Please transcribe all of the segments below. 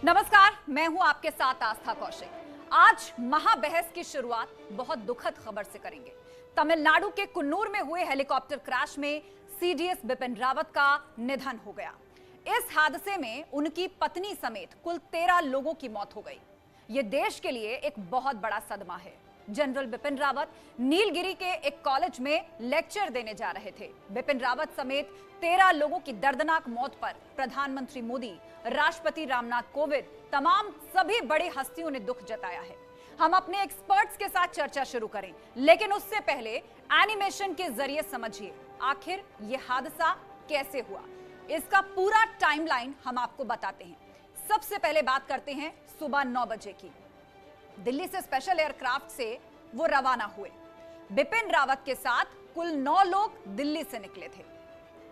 नमस्कार, मैं हूं आपके साथ आस्था कौशिक। आज महाबहस की शुरुआत बहुत दुखद खबर से करेंगे। तमिलनाडु के कुन्नूर में हुए हेलीकॉप्टर क्रैश में सीडीएस बिपिन रावत का निधन हो गया। इस हादसे में उनकी पत्नी समेत कुल 13 लोगों की मौत हो गई। यह देश के लिए एक बहुत बड़ा सदमा है। जनरल बिपिन रावत नीलगिरी के एक कॉलेज में लेक्चर देने जा रहे थे। बिपिन रावत समेत 13 लोगों की दर्दनाक मौत पर प्रधानमंत्री मोदी, राष्ट्रपति रामनाथ कोविंद, तमाम सभी बड़ी हस्तियों ने दुख जताया है। हम अपने एक्सपर्ट्स के साथ चर्चा शुरू करें, लेकिन उससे पहले एनिमेशन के जरिए समझिए आखिर यह हादसा कैसे हुआ। इसका पूरा टाइमलाइन हम आपको बताते हैं। सबसे पहले बात करते हैं सुबह 9 बजे की। दिल्ली से स्पेशल एयरक्राफ्ट से वो रवाना हुए। बिपिन रावत के साथ कुल 9 लोग दिल्ली से निकले थे।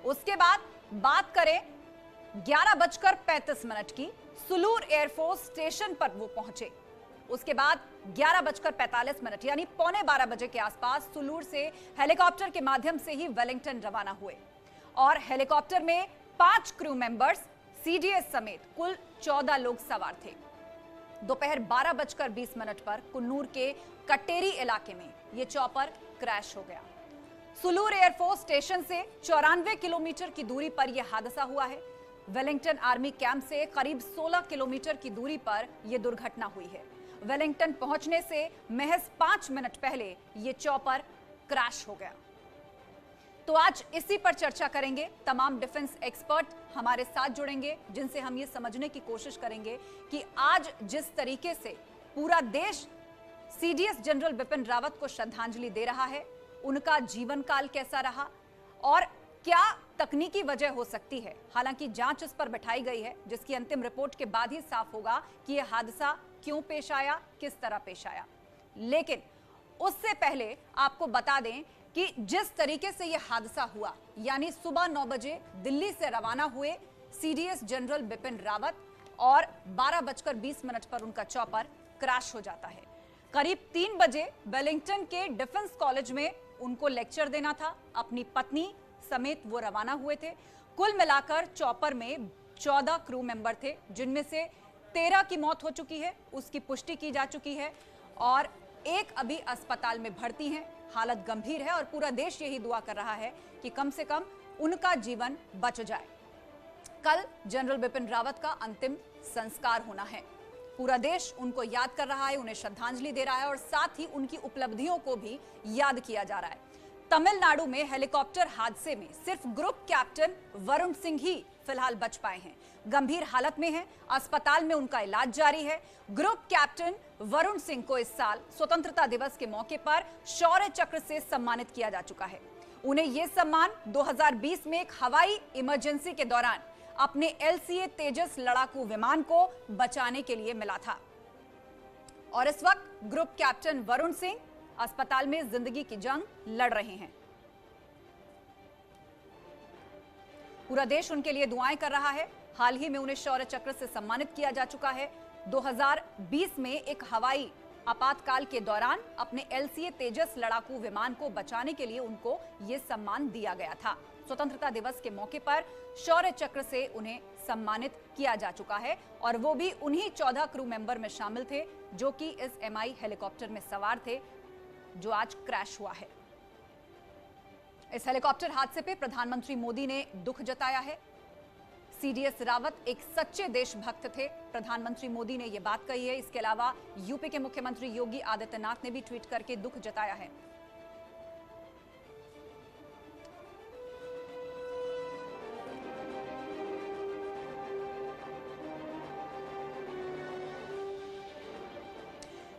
उसके बाद बात करें 11:35 की, सुलूर एयरफोर्स स्टेशन पर वो पहुंचे। उसके बाद 11:45 यानी 11:45 बजे के आसपास सुलूर से हेलीकॉप्टर के माध्यम से ही वेलिंगटन रवाना हुए और हेलीकॉप्टर में 5 क्रू मेंबर्स, सीडीएस समेत कुल 14 लोग सवार थे। दोपहर 12:20 पर कुन्नूर के कटेरी इलाके में यह चॉपर क्रैश हो गया। सुलूर एयरफोर्स स्टेशन से 94 किलोमीटर की दूरी पर यह हादसा हुआ है। वेलिंगटन आर्मी कैंप से करीब 16 किलोमीटर की दूरी पर यह दुर्घटना हुई है। वेलिंगटन पहुंचने से महज 5 मिनट पहले यह चॉपर क्रैश हो गया। तो आज इसी पर चर्चा करेंगे। तमाम डिफेंस एक्सपर्ट हमारे साथ जुड़ेंगे, जिनसे हम ये समझने की कोशिश करेंगे कि आज जिस तरीके से पूरा देश सीडीएस जनरल बिपिन रावत को श्रद्धांजलि दे रहा है, उनका जीवन काल कैसा रहा और क्या तकनीकी वजह हो सकती है। हालांकि जांच इस पर बैठाई गई है, जिसकी अंतिम रिपोर्ट के बाद ही साफ होगा कि यह हादसा क्यों पेश आया, किस तरह पेश आया। लेकिन उससे पहले आपको बता दें कि जिस तरीके से यह हादसा हुआ, यानी सुबह 9 बजे दिल्ली से रवाना हुए सीडीएस जनरल बिपिन रावत और 12:20 पर उनका चॉपर क्रैश हो जाता है। करीब 3 बजे वेलिंगटन के डिफेंस कॉलेज में उनको लेक्चर देना था। अपनी पत्नी समेत वो रवाना हुए थे। कुल मिलाकर चॉपर में 14 क्रू मेंबर थे, जिनमें से 13 की मौत हो चुकी है, उसकी पुष्टि की जा चुकी है और एक अभी अस्पताल में भर्ती हैं। हालत गंभीर है और पूरा देश यही दुआ कर रहा है कि कम से कम उनका जीवन बच जाए। कल जनरल बिपिन रावत का अंतिम संस्कार होना है। पूरा देश उनको याद कर रहा है, उन्हें श्रद्धांजलि दे रहा है और साथ ही उनकी उपलब्धियों को भी याद किया जा रहा है। तमिलनाडु में हेलीकॉप्टर हादसे में सिर्फ ग्रुप कैप्टन वरुण सिंह ही फिलहाल बच पाए हैं। गंभीर हालत में हैं, अस्पताल में उनका इलाज जारी है। ग्रुप कैप्टन वरुण सिंह को इस साल स्वतंत्रता दिवस के मौके पर शौर्य चक्र से सम्मानित किया जा चुका है। उन्हें यह सम्मान 2020 में एक हवाई इमरजेंसी के दौरान अपने एलसीए तेजस लड़ाकू विमान को बचाने के लिए मिला था और इस वक्त ग्रुप कैप्टन वरुण सिंह अस्पताल में जिंदगी की जंग लड़ रहे हैं। पूरा देश उनके लिए दुआएं कर रहा है। हाल ही में उन्हें शौर्य चक्र से सम्मानित किया जा चुका है। 2020 में एक हवाई आपातकाल के दौरान अपने एलसीए तेजस लड़ाकू विमान को बचाने के लिए उनको यह सम्मान दिया गया था। स्वतंत्रता दिवस के मौके पर शौर्य चक्र से उन्हें सम्मानित किया जा चुका है और वो भी उन्हीं 14 क्रू मेंबर में शामिल थे जो कि इस एमआई हेलीकॉप्टर में सवार थे, जो आज क्रैश हुआ है। इस हेलीकॉप्टर हादसे पे प्रधानमंत्री मोदी ने दुख जताया है। सीडीएस रावत एक सच्चे देशभक्त थे, प्रधानमंत्री मोदी ने यह बात कही है। इसके अलावा यूपी के मुख्यमंत्री योगी आदित्यनाथ ने भी ट्वीट करके दुख जताया है।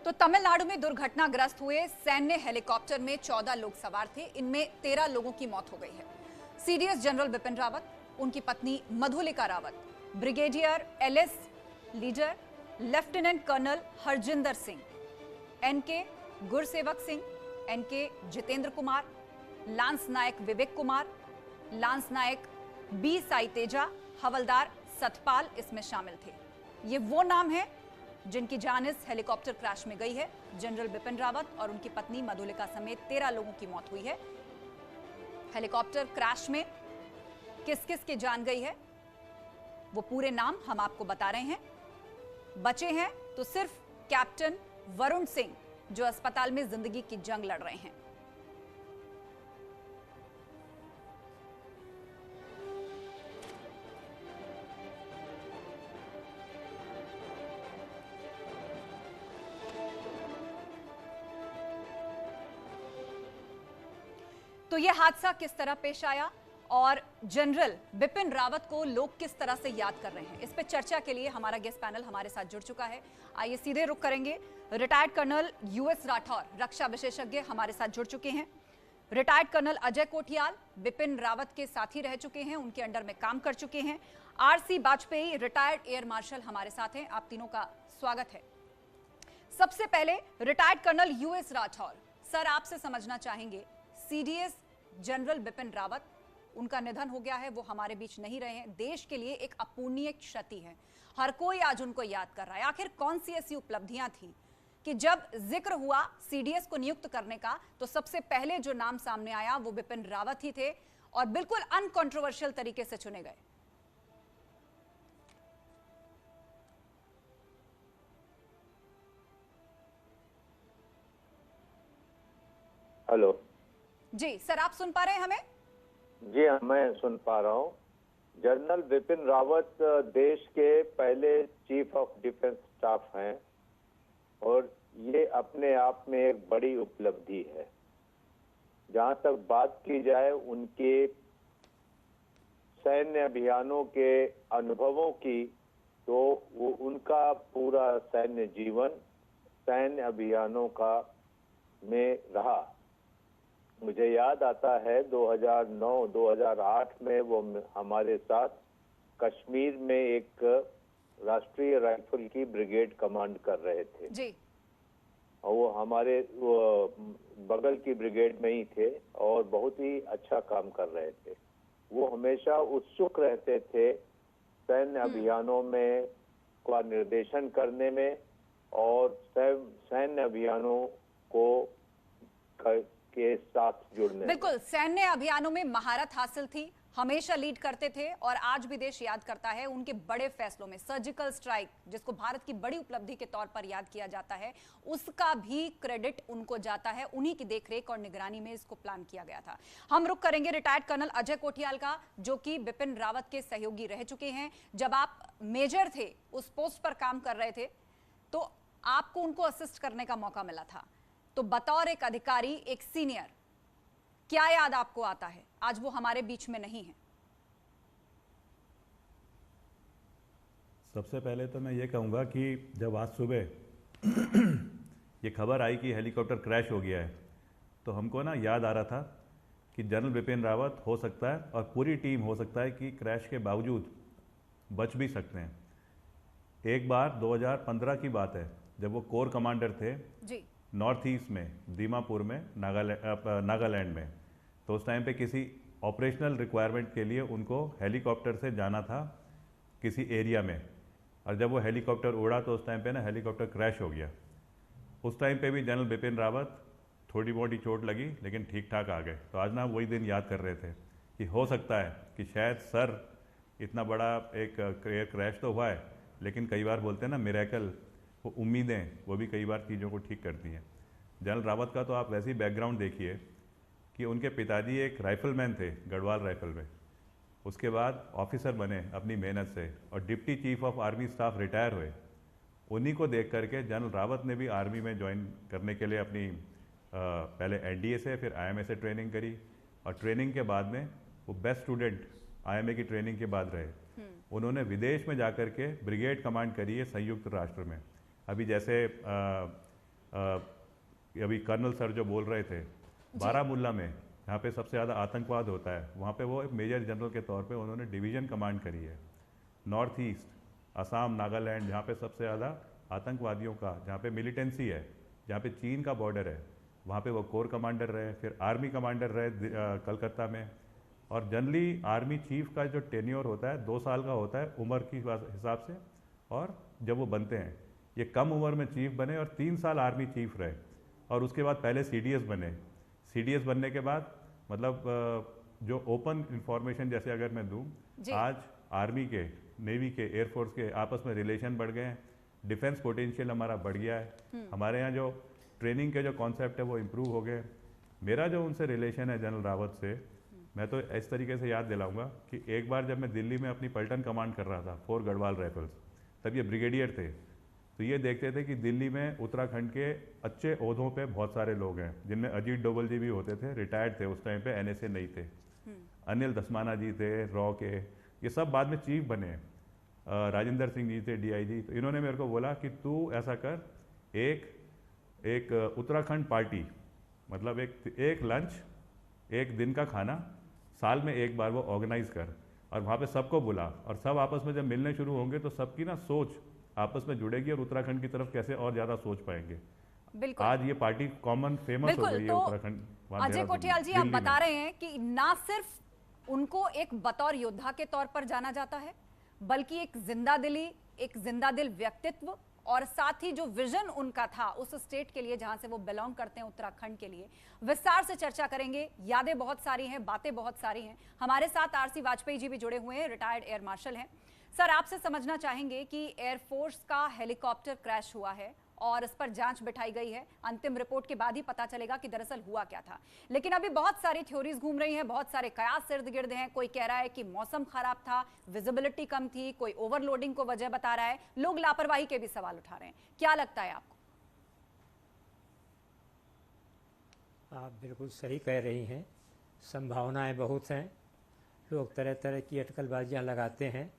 तो तमिलनाडु में दुर्घटनाग्रस्त हुए सैन्य हेलीकॉप्टर में 14 लोग सवार थे। इनमें 13 लोगों की मौत हो गई है। सीडीएस जनरल बिपिन रावत, उनकी पत्नी Madhulika Rawat, brigadier LS Lidder, lieutenant colonel Harjinder Singh, NK Gursewak Singh, NK Jitendra Kumar, lance naik Vivek Kumar, lance naik B Sai Teja, havildar Satpal इसमें शामिल थे। ये वो नाम है जिनकी जान इस हेलीकॉप्टर क्रैश में गई है। जनरल बिपिन रावत और उनकी पत्नी मधुलिका समेत 13 लोगों की मौत हुई है। हेलीकॉप्टर क्रैश में किस किस की जान गई है, वो पूरे नाम हम आपको बता रहे हैं। बचे हैं तो सिर्फ कैप्टन वरुण सिंह, जो अस्पताल में जिंदगी की जंग लड़ रहे हैं। तो यह हादसा किस तरह पेश आया और जनरल बिपिन रावत को लोग किस तरह से याद कर रहे हैं, इस पर चर्चा के लिए हमारा गेस्ट पैनल हमारे साथ जुड़ चुका है। आइए सीधे रुख करेंगे। रिटायर्ड कर्नल यूएस राठौर, रक्षा विशेषज्ञ, हमारे साथ जुड़ चुके हैं। रिटायर्ड कर्नल अजय कोठियाल बिपिन रावत के साथी रह चुके हैं, उनके अंडर में काम कर चुके हैं। RC Vajpayee, retired air marshal, हमारे साथ हैं। आप तीनों का स्वागत है। सबसे पहले retired colonel US Rathore sir, आपसे समझना चाहेंगे, सीडीएस जनरल बिपिन रावत, उनका निधन हो गया है, वो हमारे बीच नहीं रहे हैं, देश के लिए एक अपूर्णीय क्षति है, हर कोई आज उनको याद कर रहा है। आखिर कौन सी ऐसी उपलब्धियां थी कि जब जिक्र हुआ सीडीएस को नियुक्त करने का तो सबसे पहले जो नाम सामने आया वो बिपिन रावत ही थे और बिल्कुल अनकंट्रोवर्शियल तरीके से चुने गए। हेलो जी सर, आप सुन पा रहे हैं हमें? जी हाँ, मैं सुन पा रहा हूँ। जनरल बिपिन रावत देश के पहले चीफ ऑफ डिफेंस स्टाफ हैं और ये अपने आप में एक बड़ी उपलब्धि है। जहाँ तक बात की जाए उनके सैन्य अभियानों के अनुभवों की, तो वो उनका पूरा सैन्य जीवन सैन्य अभियानों का में रहा। मुझे याद आता है 2009-2008 में वो हमारे साथ कश्मीर में एक राष्ट्रीय राइफल की ब्रिगेड कमांड कर रहे थे जी। और वो हमारे बगल की ब्रिगेड में ही थे और बहुत ही अच्छा काम कर रहे थे। वो हमेशा उत्सुक रहते थे सैन्य अभियानों में का निर्देशन करने में और सैन्य अभियानों को के साथ जुड़ने। बिल्कुल, सैन्य अभियानों में महारत हासिल थी, हमेशा लीड करते थे और आज भी देश याद करता है उनके बड़े फैसलों में। सर्जिकल स्ट्राइक, जिसको भारत की बड़ी उपलब्धि के तौर पर याद किया जाता है, उसका भी क्रेडिट उनको जाता है। उन्हीं की देखरेख और निगरानी में इसको प्लान किया गया था। हम रुक करेंगे रिटायर्ड कर्नल अजय कोठियाल का, जो कि बिपिन रावत के सहयोगी रह चुके हैं। जब आप मेजर थे, उस पोस्ट पर काम कर रहे थे, तो आपको उनको असिस्ट करने का मौका मिला था। तो बतौर एक अधिकारी, एक सीनियर, क्या याद आपको आता है? आज वो हमारे बीच में नहीं है। सबसे पहले तो मैं ये कहूँगा कि जब आज सुबह ये खबर आई कि हेलीकॉप्टर क्रैश हो गया है, तो हमको ना याद आ रहा था कि जनरल बिपिन रावत हो सकता है और पूरी टीम हो सकता है कि क्रैश के बावजूद बच भी सकते हैं। एक बार 2015 की बात है, जब वो कोर कमांडर थे जी, नॉर्थ ईस्ट में, दीमापुर में, नागालैंड में, तो उस टाइम पे किसी ऑपरेशनल रिक्वायरमेंट के लिए उनको हेलीकॉप्टर से जाना था किसी एरिया में, और जब वो हेलीकॉप्टर उड़ा तो उस टाइम पे ना हेलीकॉप्टर क्रैश हो गया। उस टाइम पे भी जनरल बिपिन रावत, थोड़ी मोटी चोट लगी लेकिन ठीक ठाक आ गए। तो आज ना वही दिन याद कर रहे थे कि हो सकता है कि शायद सर, इतना बड़ा एक एयर क्रैश तो हुआ है, लेकिन कई बार बोलते हैं ना मिरेकल, वो उम्मीदें, वो भी कई बार चीज़ों को ठीक करती हैं। जनरल रावत का तो आप वैसे ही बैकग्राउंड देखिए कि उनके पिताजी एक राइफलमैन थे गढ़वाल राइफल में, उसके बाद ऑफिसर बने अपनी मेहनत से और deputy chief of army staff retire हुए। उन्हीं को देख करके जनरल रावत ने भी आर्मी में ज्वाइन करने के लिए अपनी पहले एनडीए से फिर आईएमए से ट्रेनिंग करी, और ट्रेनिंग के बाद में वो बेस्ट स्टूडेंट आईएमए की ट्रेनिंग के बाद रहे। उन्होंने विदेश में जाकर के ब्रिगेड कमांड करी है संयुक्त राष्ट्र में। अभी जैसे अभी कर्नल सर जो बोल रहे थे, बारामुल्ला में जहाँ पे सबसे ज़्यादा आतंकवाद होता है, वहाँ पे वो एक मेजर जनरल के तौर पे उन्होंने डिवीज़न कमांड करी है। नॉर्थ ईस्ट, असम, नागालैंड, जहाँ पे सबसे ज़्यादा आतंकवादियों का, जहाँ पे मिलिटेंसी है, जहाँ पे चीन का बॉर्डर है, वहाँ पे वो कोर कमांडर रहे, फिर आर्मी कमांडर रहे कलकत्ता में। और जनरली आर्मी चीफ का जो टेन्योर होता है 2 साल का होता है उम्र की हिसाब से, और जब वो बनते हैं, ये कम उम्र में चीफ बने और 3 साल आर्मी चीफ रहे, और उसके बाद पहले सीडीएस बने। सीडीएस बनने के बाद मतलब जो ओपन इंफॉर्मेशन जैसे अगर मैं दूं, आज आर्मी के, नेवी के, एयरफोर्स के आपस में रिलेशन बढ़ गए हैं। डिफेंस पोटेंशियल हमारा बढ़ गया है, हमारे यहाँ जो ट्रेनिंग के जो कॉन्सेप्ट है वो इम्प्रूव हो गए। मेरा जो उनसे रिलेशन है जनरल रावत से, मैं तो इस तरीके से याद दिलाऊंगा कि एक बार जब मैं दिल्ली में अपनी पलटन कमांड कर रहा था 4 गढ़वाल राइफल्स, तब ये ब्रिगेडियर थे, तो ये देखते थे कि दिल्ली में उत्तराखंड के अच्छे ओहदों पे बहुत सारे लोग हैं, जिनमें अजीत डोभाल जी भी होते थे, रिटायर्ड थे उस टाइम पे, एनएसए नहीं थे, अनिल धस्माना जी थे रॉ के, ये सब बाद में चीफ बने, राजेंद्र सिंह जी थे डीआईजी। तो इन्होंने मेरे को बोला कि तू ऐसा कर, एक उत्तराखंड पार्टी, मतलब एक लंच, एक दिन का खाना साल में एक बार वो ऑर्गेनाइज कर, और वहाँ पे सबको बुला, और सब आपस में जब मिलने शुरू होंगे तो सबकी ना सोच आपस में जुड़ेगी और उत्तराखंड की तरफ कैसे और ज्यादा सोच पाएंगे। बिल्कुल। आज ये पार्टी कॉमन फेमस हो गई है तो उत्तराखंड। अजय कोठियाल जी, आप बता रहे हैं कि ना सिर्फ उनको एक बतौर योद्धा के तौर पर जाना जाता है, बल्कि एक जिंदा दिल व्यक्तित्व, और साथ ही जो विजन उनका था उस स्टेट के लिए जहां से वो बिलोंग करते हैं, उत्तराखंड के लिए, विस्तार से चर्चा करेंगे। यादें बहुत सारी हैं, बातें बहुत सारी हैं। हमारे साथ आरसी वाजपेयी जी भी जुड़े हुए हैं, रिटायर्ड एयर मार्शल हैं। सर, आपसे समझना चाहेंगे कि एयरफोर्स का हेलीकॉप्टर क्रैश हुआ है और इस पर जांच बिठाई गई है। अंतिम रिपोर्ट के बाद ही पता चलेगा कि दरअसल हुआ क्या था, लेकिन अभी बहुत सारी थ्योरीज घूम रही हैं, बहुत सारे कयास इर्द गिर्द हैं। कोई कह रहा है कि मौसम खराब था, विजिबिलिटी कम थी, कोई ओवरलोडिंग को वजह बता रहा है, लोग लापरवाही के भी सवाल उठा रहे हैं। क्या लगता है आपको? आप बिल्कुल सही कह रही हैं, संभावनाएं बहुत हैं, लोग तरह तरह की अटकलबाजियां लगाते हैं,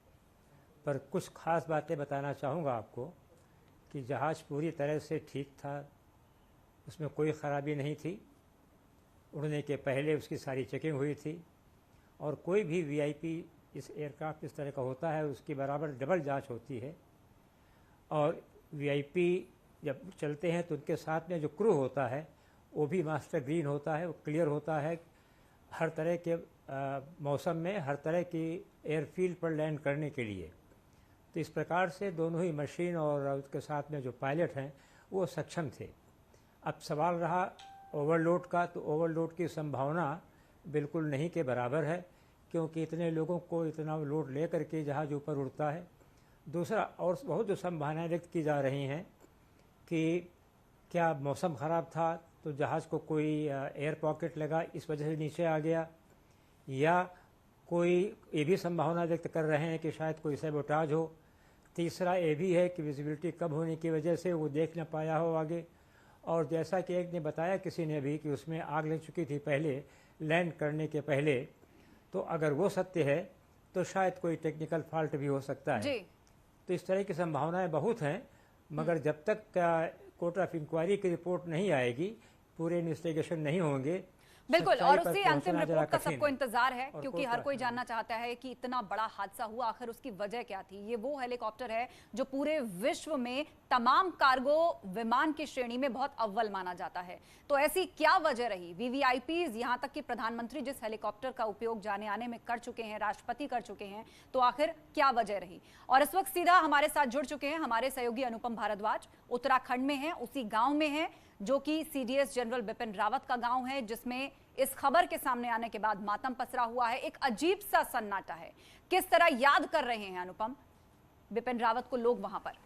पर कुछ खास बातें बताना चाहूँगा आपको कि जहाज़ पूरी तरह से ठीक था, उसमें कोई ख़राबी नहीं थी, उड़ने के पहले उसकी सारी चेकिंग हुई थी, और कोई भी वीआईपी इस एयरक्राफ्ट इस तरह का होता है उसकी बराबर डबल जांच होती है। और वीआईपी जब चलते हैं तो उनके साथ में जो क्रू होता है वो भी मास्टर ग्रीन होता है, वो क्लियर होता है हर तरह के मौसम में, हर तरह की एयरफील्ड पर लैंड करने के लिए। तो इस प्रकार से दोनों ही मशीन और उसके साथ में जो पायलट हैं वो सक्षम थे। अब सवाल रहा ओवरलोड का, तो ओवरलोड की संभावना बिल्कुल नहीं के बराबर है, क्योंकि इतने लोगों को इतना लोड ले करके जहाज़ ऊपर उड़ता है। दूसरा, और बहुत जो संभावनाएं व्यक्त की जा रही हैं कि क्या मौसम ख़राब था तो जहाज़ को कोई एयर पॉकेट लगा, इस वजह से नीचे आ गया, या कोई ये भी संभावना व्यक्त कर रहे हैं कि शायद कोई सैबोटाज हो। तीसरा ये भी है कि विजिबिलिटी कम होने की वजह से वो देख न पाया हो आगे। और जैसा कि एक ने बताया किसी ने भी कि उसमें आग लग चुकी थी पहले लैंड करने के पहले, तो अगर वो सत्य है तो शायद कोई टेक्निकल फॉल्ट भी हो सकता है जी। तो इस तरह की संभावनाएं बहुत हैं, मगर जब तक कोर्ट ऑफ इंक्वायरी की रिपोर्ट नहीं आएगी, पूरे इन्वेस्टिगेशन नहीं होंगे। बिल्कुल, और उसी अंतिम रिपोर्ट का सबको इंतजार है, क्योंकि हर कोई जानना चाहता है कि इतना बड़ा हादसा हुआ, आखिर उसकी वजह क्या थी। ये वो हेलीकॉप्टर है जो पूरे विश्व में तमाम कार्गो विमान की श्रेणी में बहुत अव्वल माना जाता है। तो ऐसी क्या वजह रही? वीवीआईपीज, यहां तक कि प्रधानमंत्री जिस हेलीकॉप्टर का उपयोग जाने आने में कर चुके हैं, राष्ट्रपति कर चुके हैं, तो आखिर क्या वजह रही? और इस वक्त सीधा हमारे साथ जुड़ चुके हैं हमारे सहयोगी अनुपम भारद्वाज, उत्तराखंड में है, उसी गांव में है जो कि सीडीएस जनरल बिपिन रावत का गांव है, जिसमें इस खबर के सामने आने के बाद मातम पसरा हुआ है, एक अजीब सा सन्नाटा है। किस तरह याद कर रहे हैं अनुपम बिपिन रावत को लोग वहां पर?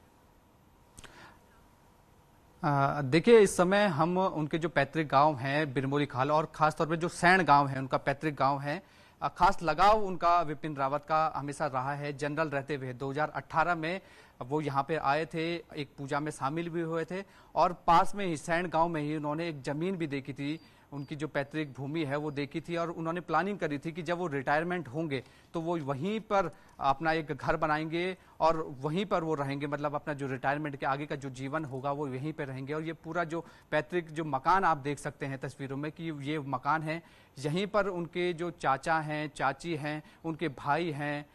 देखिए, इस समय हम उनके जो पैतृक गांव हैं बिरमोरी खाल, और खासतौर पे जो सैण गांव है उनका पैतृक गांव है, खास लगाव उनका विपिन रावत का हमेशा रहा है। जनरल रहते हुए 2018 में वो यहाँ पे आए थे, एक पूजा में शामिल भी हुए थे, और पास में ही सैण गांव में ही उन्होंने एक जमीन भी देखी थी, उनकी जो पैतृक भूमि है वो देखी थी, और उन्होंने प्लानिंग करी थी कि जब वो रिटायरमेंट होंगे तो वो वहीं पर अपना एक घर बनाएंगे और वहीं पर वो रहेंगे, मतलब अपना जो रिटायरमेंट के आगे का जो जीवन होगा वो यहीं पर रहेंगे। और ये पूरा जो पैतृक जो मकान आप देख सकते हैं तस्वीरों में कि ये मकान है, यहीं पर उनके जो चाचा हैं, चाची हैं, उनके भाई हैं,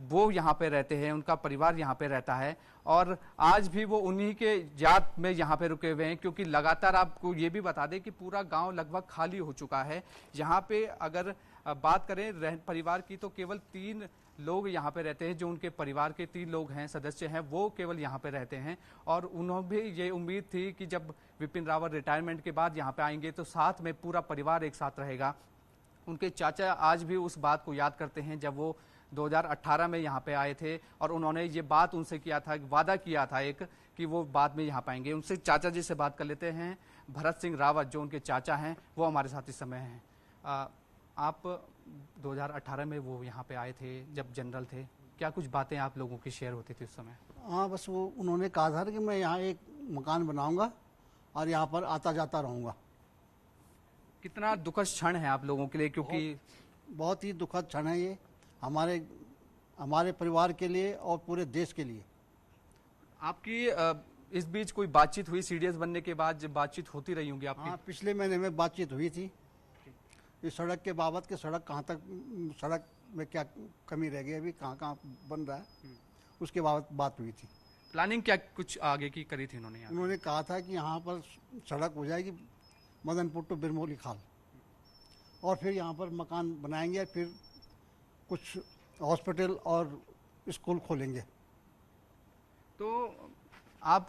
वो यहाँ पे रहते हैं, उनका परिवार यहाँ पे रहता है, और आज भी वो उन्हीं के याद में यहाँ पे रुके हुए हैं। क्योंकि लगातार आपको ये भी बता दें कि पूरा गांव लगभग खाली हो चुका है। यहाँ पे अगर बात करें परिवार की, तो केवल 3 लोग यहाँ पे रहते हैं, जो उनके परिवार के 3 लोग हैं, सदस्य हैं, वो केवल यहाँ पे रहते हैं। और उन्होंने भी ये उम्मीद थी कि जब विपिन रावत रिटायरमेंट के बाद यहाँ पे आएंगे तो साथ में पूरा परिवार एक साथ रहेगा। उनके चाचा आज भी उस बात को याद करते हैं जब वो 2018 में यहाँ पे आए थे और उन्होंने ये बात उनसे किया था, वादा किया था एक, कि वो बाद में यहाँ पाएंगे। उनसे चाचा जी से बात कर लेते हैं। भरत सिंह रावत जो उनके चाचा हैं वो हमारे साथ इस समय हैं। आप 2018 में वो यहाँ पे आए थे जब जनरल थे, क्या कुछ बातें आप लोगों की शेयर होती थी उस समय? हाँ, बस वो उन्होंने कहा था कि मैं यहाँ एक मकान बनाऊंगा और यहाँ पर आता जाता रहूँगा। कितना दुखद क्षण है आप लोगों के लिए, क्योंकि बहुत ही दुखद क्षण है ये हमारे परिवार के लिए और पूरे देश के लिए। आपकी इस बीच कोई बातचीत हुई सीडीएस बनने के बाद? जब बातचीत होती रही होंगी आपकी? हाँ, पिछले महीने में बातचीत हुई थी इस सड़क के बाबत कि सड़क कहाँ तक, सड़क में क्या कमी रह गई, अभी कहाँ बन रहा है, उसके बाबत बात हुई थी। प्लानिंग क्या कुछ आगे की करी थी उन्होंने? उन्होंने कहा था कि यहाँ पर सड़क हो जाएगी मदनपुर टू बिरमोली खाल, और फिर यहाँ पर मकान बनाएंगे, फिर कुछ हॉस्पिटल और स्कूल खोलेंगे। तो आप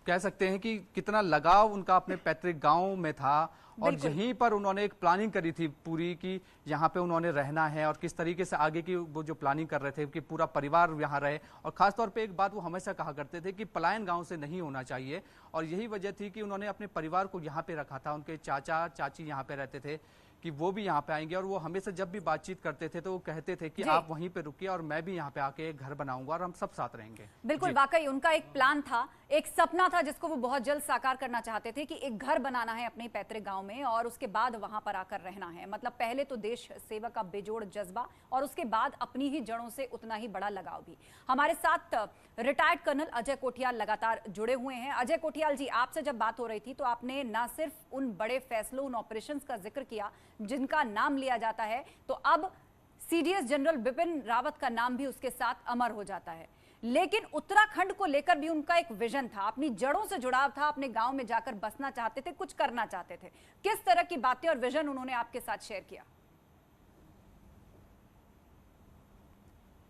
कह सकते हैं कि कितना लगाव उनका अपने पैतृक गांव में था और यहीं पर उन्होंने एक प्लानिंग करी थी पूरी कि यहाँ पे उन्होंने रहना है, और किस तरीके से आगे की वो जो प्लानिंग कर रहे थे कि पूरा परिवार यहाँ रहे। और खासतौर पे एक बात वो हमेशा कहा करते थे कि पलायन गांव से नहीं होना चाहिए, और यही वजह थी कि उन्होंने अपने परिवार को यहाँ पे रखा था। उनके चाचा चाची यहाँ पे रहते थे कि वो भी यहाँ पे आएंगे, और वो हमेशा जब भी बातचीत करते थे तो वो कहते थे कि आप वहीं पे रुकिए और मैं भी यहाँ पे आके एक घर बनाऊंगा और हम सब साथ रहेंगे। बिल्कुल, वाकई उनका एक प्लान था, एक सपना था जिसको वो बहुत जल्द साकार करना चाहते थे कि एक घर बनाना है अपने पैतृक गांव में और उसके बाद वहां पर आकर रहना है। मतलब पहले तो देश सेवा का बेजोड़ जज्बा और उसके बाद अपनी ही जड़ों से उतना ही बड़ा लगाव भी। हमारे साथ रिटायर्ड कर्नल अजय कोठियाल लगातार जुड़े हुए हैं। अजय कोठियाल जी, आपसे जब बात हो रही थी तो आपने न सिर्फ उन बड़े फैसलों, उन ऑपरेशंस का जिक्र किया जिनका नाम लिया जाता है, तो अब सीडीएस जनरल बिपिन रावत का नाम भी उसके साथ अमर हो जाता है। लेकिन उत्तराखंड को लेकर भी उनका एक विजन था, अपनी जड़ों से जुड़ाव था, अपने गांव में जाकर बसना चाहते थे, कुछ करना चाहते थे। किस तरह की बातें और विजन उन्होंने आपके साथ शेयर किया?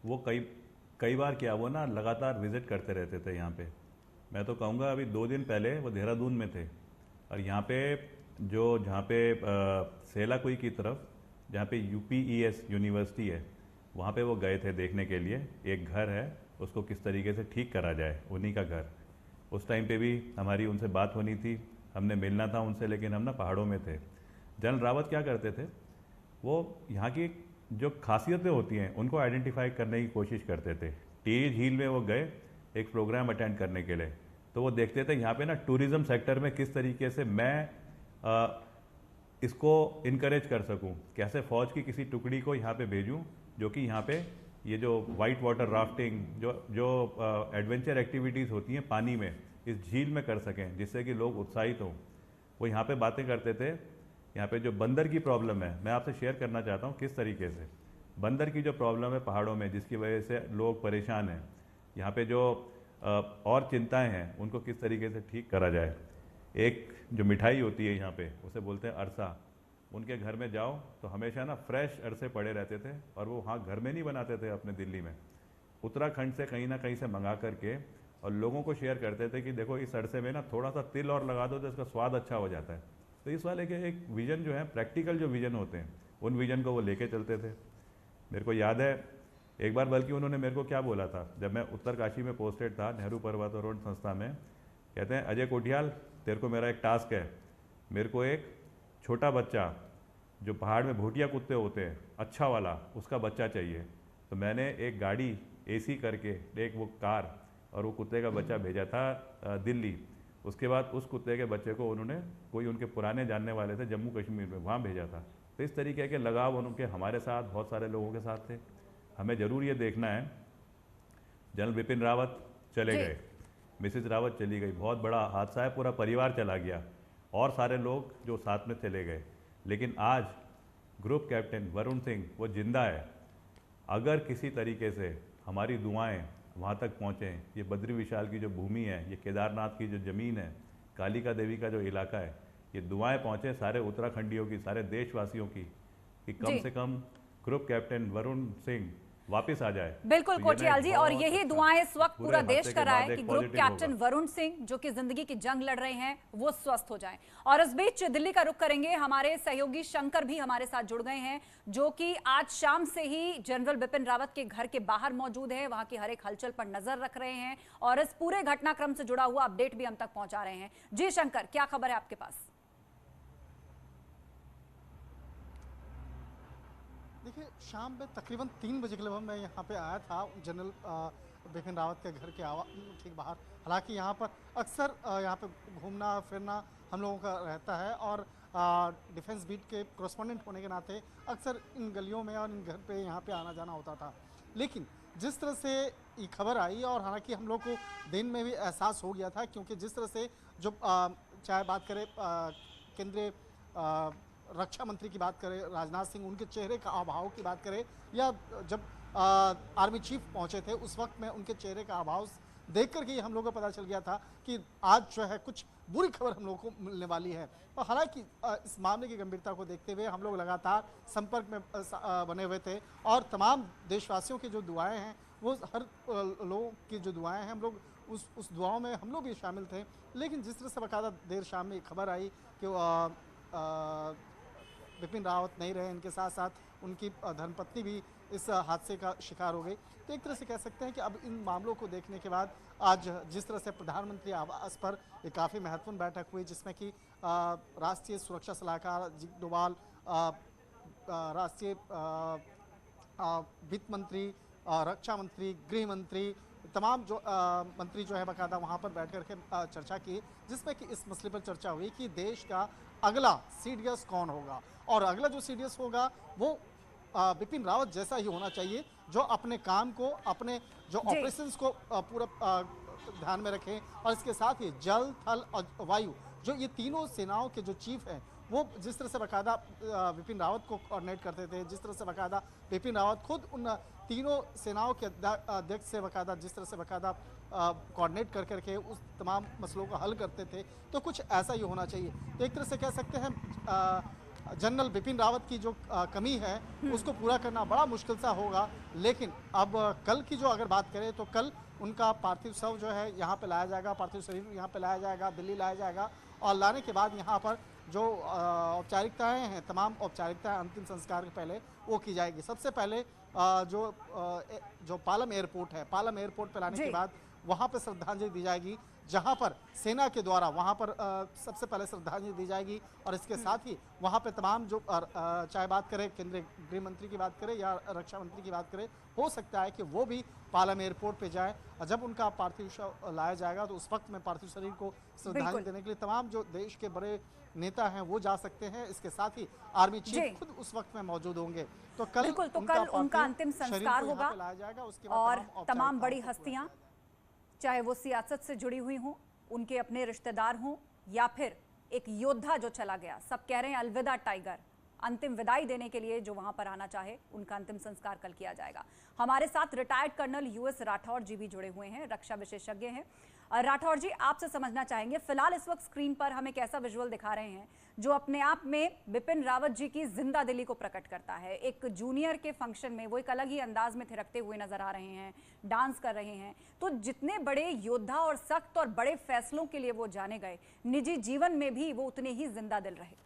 वो कई बार क्या, वो ना लगातार विजिट करते रहते थे यहाँ पे। मैं तो कहूँगा अभी 2 दिन पहले वो देहरादून में थे, और यहाँ पे जहाँ पे सेलाकुई की तरफ जहाँ पे UPES यूनिवर्सिटी है, वहाँ पे वो गए थे देखने के लिए। एक घर है, उसको किस तरीके से ठीक करा जाए, उन्हीं का घर। उस टाइम पे भी हमारी उनसे बात होनी थी, हमने मिलना था उनसे, लेकिन हम ना पहाड़ों में थे। जनरल रावत क्या करते थे, वो यहाँ की जो खासियतें होती हैं उनको आइडेंटिफाई करने की कोशिश करते थे। टिहरी झील में वो गए एक प्रोग्राम अटेंड करने के लिए, तो वो देखते थे यहाँ पे ना टूरिज्म सेक्टर में किस तरीके से मैं इसको इनकरेज कर सकूं, कैसे फौज की किसी टुकड़ी को यहाँ पे भेजूं जो कि यहाँ पे ये जो वाइट वाटर राफ्टिंग, जो एडवेंचर एक्टिविटीज़ होती हैं पानी में, इस झील में कर सकें, जिससे कि लोग उत्साहित हों। वो यहाँ पे बातें करते थे। यहाँ पे जो बंदर की प्रॉब्लम है, मैं आपसे शेयर करना चाहता हूँ किस तरीके से बंदर की जो प्रॉब्लम है पहाड़ों में, जिसकी वजह से लोग परेशान हैं, यहाँ पे जो और चिंताएँ हैं उनको किस तरीके से ठीक करा जाए। एक जो मिठाई होती है यहाँ पे, उसे बोलते हैं अरसा। उनके घर में जाओ तो हमेशा ना फ्रेश अरसे पड़े रहते थे, और वो वहाँ घर में नहीं बनाते थे अपने दिल्ली में, उत्तराखंड से कहीं ना कहीं से मंगा करके, और लोगों को शेयर करते थे कि देखो इस अरसे में ना थोड़ा सा तिल और लगा दो तो इसका स्वाद अच्छा हो जाता है। तो इस वाले के एक विजन जो है, प्रैक्टिकल जो विजन होते हैं, उन विजन को वो लेके चलते थे। मेरे को याद है एक बार, बल्कि उन्होंने मेरे को क्या बोला था, जब मैं उत्तरकाशी में पोस्टेड था नेहरू पर्वतारोहण संस्था में, कहते हैं अजय कोठियाल, तेरे को मेरा एक टास्क है, मेरे को एक छोटा बच्चा जो पहाड़ में भूटिया कुत्ते होते हैं अच्छा वाला, उसका बच्चा चाहिए। तो मैंने एक गाड़ी AC करके, एक वो कार और वो कुत्ते का बच्चा भेजा था दिल्ली। उसके बाद उस कुत्ते के बच्चे को उन्होंने, कोई उनके पुराने जानने वाले थे जम्मू कश्मीर में, वहाँ भेजा था। तो इस तरीके के लगाव उनके हमारे साथ, बहुत सारे लोगों के साथ थे। हमें ज़रूर ये देखना है, जनरल बिपिन रावत चले गए, मिसेज रावत चली गई, बहुत बड़ा हादसा है, पूरा परिवार चला गया और सारे लोग जो साथ में चले गए। लेकिन आज ग्रुप कैप्टन वरुण सिंह वो जिंदा है। अगर किसी तरीके से हमारी दुआएं वहाँ तक पहुँचें, ये बद्री विशाल की जो भूमि है, ये केदारनाथ की जो ज़मीन है, कालिका देवी का जो इलाका है, ये दुआएं पहुँचें सारे उत्तराखंडियों की, सारे देशवासियों की, कि कम से कम ग्रुप कैप्टन वरुण सिंह वापस आ जाए। बिल्कुल तो कोटियाल जी, और यही दुआएं इस वक्त पूरा देश कर रहा है कि ग्रुप पॉजिटिव कैप्टन होगा। वरुण सिंह जो कि जिंदगी की जंग लड़ रहे हैं वो स्वस्थ हो जाएं। और इस बीच दिल्ली का रुख करेंगे, हमारे सहयोगी शंकर भी हमारे साथ जुड़ गए हैं जो कि आज शाम से ही जनरल बिपिन रावत के घर के बाहर मौजूद है, वहां की हर एक हलचल पर नजर रख रहे हैं और इस पूरे घटनाक्रम से जुड़ा हुआ अपडेट भी हम तक पहुंचा रहे हैं। जी शंकर, क्या खबर है आपके पास? देखिए, शाम में तकरीबन 3 बजे के लगभग मैं यहाँ पे आया था जनरल बिपिन रावत के घर के ठीक बाहर। हालांकि यहाँ पर अक्सर यहाँ पे घूमना फिरना हम लोगों का रहता है और डिफेंस बीट के कॉरेस्पॉन्डेंट होने के नाते अक्सर इन गलियों में और इन घर पे यहाँ पे आना जाना होता था। लेकिन जिस तरह से ये खबर आई, और हालांकि हम लोग को दिन में भी एहसास हो गया था, क्योंकि जिस तरह से जो चाहे बात करें केंद्रीय रक्षा मंत्री की बात करें राजनाथ सिंह, उनके चेहरे का अभाव की बात करें, या जब आर्मी चीफ पहुंचे थे उस वक्त में उनके चेहरे का अभाव देख करके ही हम लोगों को पता चल गया था कि आज जो है कुछ बुरी खबर हम लोगों को मिलने वाली है। और हालांकि इस मामले की गंभीरता को देखते हुए हम लोग लगातार संपर्क में बने हुए थे और तमाम देशवासियों की जो दुआएं हैं, वो हर लोगों की जो दुआएं हैं, हम लोग उस दुआओं में हम लोग भी शामिल थे। लेकिन जिस तरह से बाकायदा देर शाम में खबर आई कि बिपिन रावत नहीं रहे, इनके साथ साथ उनकी धर्मपत्नी भी इस हादसे का शिकार हो गई, तो एक तरह से कह सकते हैं कि अब इन मामलों को देखने के बाद आज जिस तरह से प्रधानमंत्री आवास पर एक काफ़ी महत्वपूर्ण बैठक हुई, जिसमें कि राष्ट्रीय सुरक्षा सलाहकार अजीत डोभाल, राष्ट्रीय वित्त मंत्री, रक्षा मंत्री, गृह मंत्री, तमाम जो मंत्री जो है बाकायदा वहाँ पर बैठ करके चर्चा की, जिसमें कि इस मसले पर चर्चा हुई कि देश का अगला सीडीएस कौन होगा, और अगला जो सीडीएस होगा वो बिपिन रावत जैसा ही होना चाहिए, जो अपने काम को, अपने जो ऑपरेशंस को पूरा ध्यान में रखें, और इसके साथ ही जल, थल और वायु, जो ये तीनों सेनाओं के जो चीफ हैं, वो जिस तरह से बाकायदा बिपिन रावत को कोऑर्डिनेट करते थे, जिस तरह से बाकायदा बिपिन रावत खुद उन तीनों सेनाओं के अध्यक्ष से बाकायदा जिस तरह से बाकायदा कोऑर्डिनेट कर करके उस तमाम मसलों को हल करते थे, तो कुछ ऐसा ही होना चाहिए। तो एक तरह से कह सकते हैं जनरल बिपिन रावत की जो कमी है उसको पूरा करना बड़ा मुश्किल सा होगा। लेकिन अब कल की जो अगर बात करें तो कल उनका पार्थिव शव जो है यहाँ पे लाया जाएगा, पार्थिव शरीर यहाँ पे लाया जाएगा, दिल्ली लाया जाएगा, और लाने के बाद यहाँ पर जो औपचारिकताएं हैं, तमाम औपचारिकताएं अंतिम संस्कार के पहले वो की जाएगी। सबसे पहले जो पालम एयरपोर्ट है, पालम एयरपोर्ट पर लाने के बाद वहाँ पर श्रद्धांजलि दी जाएगी, जहाँ पर सेना के द्वारा वहाँ पर सबसे पहले श्रद्धांजलि दी जाएगी, और इसके साथ ही वहाँ पे तमाम जो चाहे बात करें केंद्रीय गृह मंत्री की बात करें या रक्षा मंत्री की बात करें, हो सकता है कि वो भी पालम एयरपोर्ट पे जाए, और जब उनका पार्थिव शव लाया जाएगा तो उस वक्त में पार्थिव शरीर को श्रद्धांजलि देने के लिए तमाम जो देश के बड़े नेता हैं वो जा सकते हैं। इसके साथ ही आर्मी चीफ खुद उस वक्त में मौजूद होंगे। तो कल उनका अंतिम संस्कार होगा, और तमाम बड़ी हस्तियां, चाहे वो सियासत से जुड़ी हुई हों, उनके अपने रिश्तेदार हों, या फिर एक योद्धा जो चला गया, सब कह रहे हैं अलविदा टाइगर, अंतिम विदाई देने के लिए जो वहां पर आना चाहे, उनका अंतिम संस्कार कल किया जाएगा। हमारे साथ रिटायर्ड कर्नल यूएस राठौर जी भी जुड़े हुए हैं, रक्षा विशेषज्ञ हैं। राठौर जी, आपसे समझना चाहेंगे, फिलहाल इस वक्त स्क्रीन पर हम एक ऐसा विजुअल दिखा रहे हैं जो अपने आप में बिपिन रावत जी की जिंदा दिली को प्रकट करता है। एक जूनियर के फंक्शन में वो एक अलग ही अंदाज में थिरकते हुए नजर आ रहे हैं, डांस कर रहे हैं। तो जितने बड़े योद्धा और सख्त और बड़े फैसलों के लिए वो जाने गए, निजी जीवन में भी वो उतने ही जिंदा दिल रहे।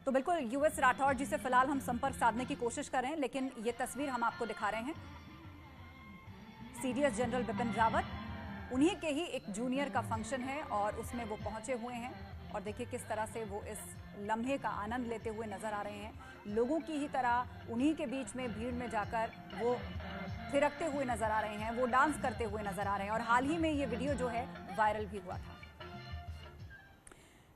तो बिल्कुल यूएस राठौर जी से फिलहाल हम संपर्क साधने की कोशिश कर रहे हैं, लेकिन ये तस्वीर हम आपको दिखा रहे हैं। सीडीएस जनरल बिपिन रावत, उन्हीं के ही एक जूनियर का फंक्शन है और उसमें वो पहुंचे हुए हैं, और देखिए किस तरह से वो इस लम्हे का आनंद लेते हुए नजर आ रहे हैं। लोगों की ही तरह उन्हीं के बीच में भीड़ में जाकर वो थिरकते हुए नजर आ रहे हैं, वो डांस करते हुए नजर आ रहे हैं, और हाल ही में ये वीडियो जो है वायरल भी हुआ था।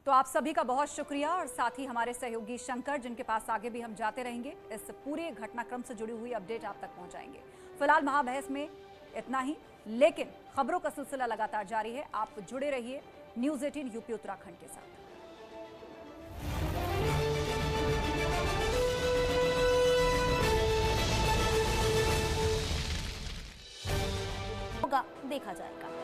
तो आप सभी का बहुत शुक्रिया, और साथ ही हमारे सहयोगी शंकर, जिनके पास आगे भी हम जाते रहेंगे, इस पूरे घटनाक्रम से जुड़ी हुई अपडेट आप तक पहुंचाएंगे। फिलहाल महाबहस में इतना ही, लेकिन खबरों का सिलसिला लगातार जारी है। आप जुड़े रहिए न्यूज़ 18 यूपी उत्तराखंड के साथ। होगा देखा जाएगा।